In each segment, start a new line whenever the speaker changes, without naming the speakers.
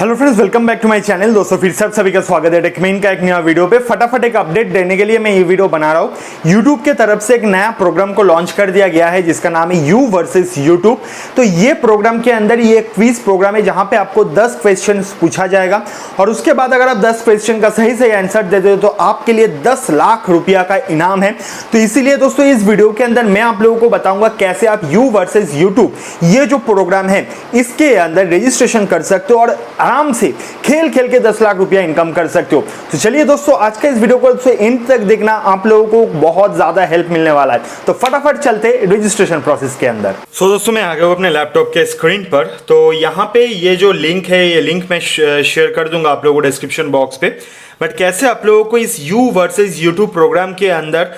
Hello friends, welcome back to my channel. दोस्तों फिर से आप सभी का स्वागत है टेकमेन का एक नया वीडियो पे। फटाफट एक अपडेट देने के लिए मैं ये वीडियो बना रहा हूँ। यूट्यूब के तरफ से एक नया प्रोग्राम को लॉन्च कर दिया गया है जिसका नाम है यू वर्सेस यूट्यूब। तो ये प्रोग्राम के अंदर ये क्विज प्रोग्राम है जहां पे आपको 10 क्वेश्चन पूछा जाएगा और उसके बाद अगर आप 10 क्वेश्चन का सही सही आंसर देते हो तो आपके लिए 10 लाख रुपया का इनाम है। तो इसीलिए दोस्तों इस वीडियो के अंदर मैं आप लोगों को बताऊंगा कैसे आप यू वर्सेस यूट्यूब ये जो प्रोग्राम है इसके अंदर रजिस्ट्रेशन कर सकते हो और आराम से खेल खेल के 10 लाख रुपया इनकम कर सकते हो। तो चलिए दोस्तों आज का इस वीडियो को एंड तक देखना, आप लोगों को बहुत ज्यादा हेल्प मिलने वाला है। तो फटाफट चलते रजिस्ट्रेशन प्रोसेस के अंदर। दोस्तों मैं आ गया हूं अपने लैपटॉप के स्क्रीन पर। तो यहाँ पे ये जो लिंक है ये लिंक मैं शेयर कर दूंगा आप लोगों को डिस्क्रिप्शन बॉक्स पे। बट कैसे आप लोगों को इस यू वर्सेस यूट्यूब प्रोग्राम के अंदर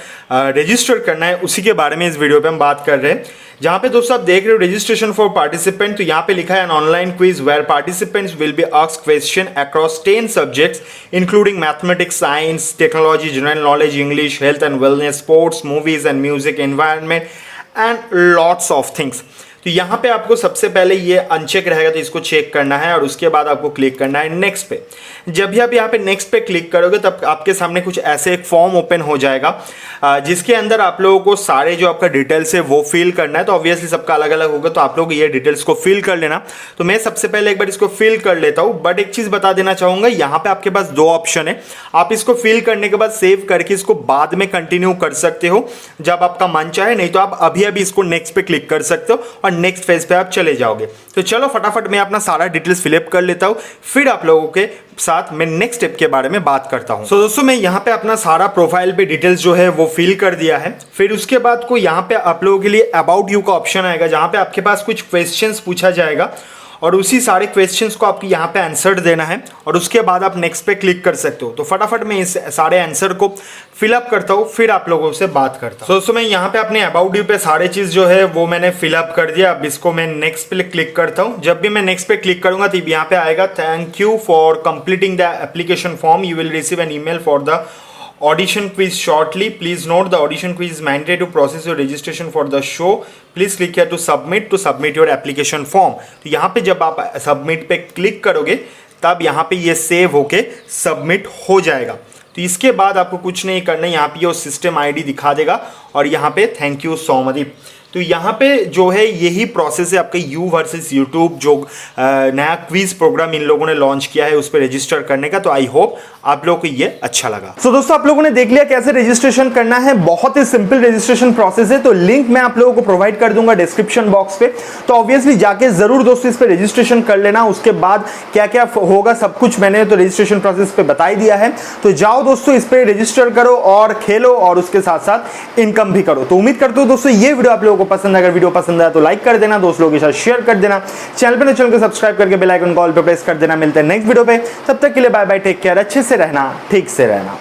रजिस्टर करना है उसी के बारे में इस वीडियो पे हम बात कर रहे हैं। जहां पे दोस्तों आप देख रहे हो रजिस्ट्रेशन फॉर पार्टिसिपेंट, तो यहाँ पे लिखा है an online quiz where participants will be asked question across 10 subjects including mathematics, science, technology, general knowledge, English, health and wellness, sports, movies and music, environment and lots of things. तो यहाँ पे आपको सबसे पहले ये अनचेक रहेगा तो इसको चेक करना है और उसके बाद आपको क्लिक करना है नेक्स्ट पे। जब भी आप यहाँ पे नेक्स्ट पे क्लिक करोगे तब आपके सामने कुछ ऐसे एक फॉर्म ओपन हो जाएगा जिसके अंदर आप लोगों को सारे जो आपका डिटेल्स है वो फिल करना है। तो ऑब्वियसली सबका अलग अलग होगा तो आप लोग ये डिटेल्स को फिल कर लेना। तो मैं सबसे पहले एक बार इसको फिल कर लेता हूँ। बट एक चीज बता देना चाहूंगा, यहाँ पे आपके पास दो ऑप्शन है। आप इसको फिल करने के बाद सेव करके इसको बाद में कंटिन्यू कर सकते हो जब आपका मन चाहे, नहीं तो आप अभी अभी इसको नेक्स्ट पे क्लिक कर सकते हो और नेक्स्ट फेज पे आप चले जाओगे। तो चलो फटाफट मैं अपना सारा डिटेल्स फिलअप कर लेता हूं, फिर आप लोगों के साथ मैं नेक्स्ट स्टेप के बारे में बात करता हूं। दोस्तों मैं यहां पे अपना सारा प्रोफाइल पे डिटेल्स जो है वो फिल कर दिया है। फिर उसके बाद को यहां पे आप लोगों के लिए अबाउट यू का ऑप्शन आएगा जहां पे आपके पास कुछ क्वेश्चंस पूछा जाएगा और उसी सारे क्वेश्चंस को आपको यहाँ पे आंसर देना है और उसके बाद आप नेक्स्ट पे क्लिक कर सकते हो। तो फटाफट मैं इस सारे आंसर को फिलअप करता हूँ, फिर आप लोगों से बात करता हूँ। दोस्तों मैं यहाँ पे अपने अबाउट यू पे सारे चीज़ जो है वो मैंने फिलअप कर दिया। अब इसको मैं नेक्स्ट पे क्लिक करता हूँ। जब भी मैं नेक्स्ट पे क्लिक करूंगा तो यहाँ पे आएगा thank you for completing the application form, you will receive an email for the audition quiz shortly. Please note the audition quiz is mandatory to process your registration for the show. Please click here to submit your application form. तो यहाँ पे जब आप submit पे click करोगे तब यहाँ पे ये सेव होके सबमिट हो जाएगा। तो इसके बाद आपको कुछ नहीं करना है, यहाँ पे ये सिस्टम आईडी दिखा देगा और यहाँ पे थैंक यू सौमदीप। तो यहाँ पे जो है यही प्रोसेस है आपके यू वर्सेस यूट्यूब जो नया क्विज प्रोग्राम इन लोगों ने लॉन्च किया है उस पर रजिस्टर करने का। तो आई होप आप लोगों को ये अच्छा लगा। तो दोस्तों आप लोगों ने देख लिया कैसे रजिस्ट्रेशन करना है। बहुत ही सिंपल रजिस्ट्रेशन प्रोसेस है। तो लिंक मैं आप लोगों को प्रोवाइड कर दूंगा डिस्क्रिप्शन बॉक्स पे। तो ऑब्वियसली जाके जरूर दोस्तों इस पर रजिस्ट्रेशन कर लेना। उसके बाद क्या क्या होगा सब कुछ मैंने तो रजिस्ट्रेशन प्रोसेस पे बता ही दिया है। तो जाओ दोस्तों इस पर रजिस्टर करो और खेलो और उसके साथ साथ इनकम भी करो। तो उम्मीद करते हो दोस्तों ये वीडियो आप लोगों को पसंद है। अगर वीडियो पसंद आया तो लाइक कर देना, दोस्त लोगों के साथ शेयर कर देना, चैनल को सब्सक्राइब करके बेल आइकन कॉल पे प्रेस कर देना। मिलते हैं नेक्स्ट वीडियो पे, तब तक के लिए बाय बाय, टेक केयर, अच्छे से रहना, ठीक से रहना।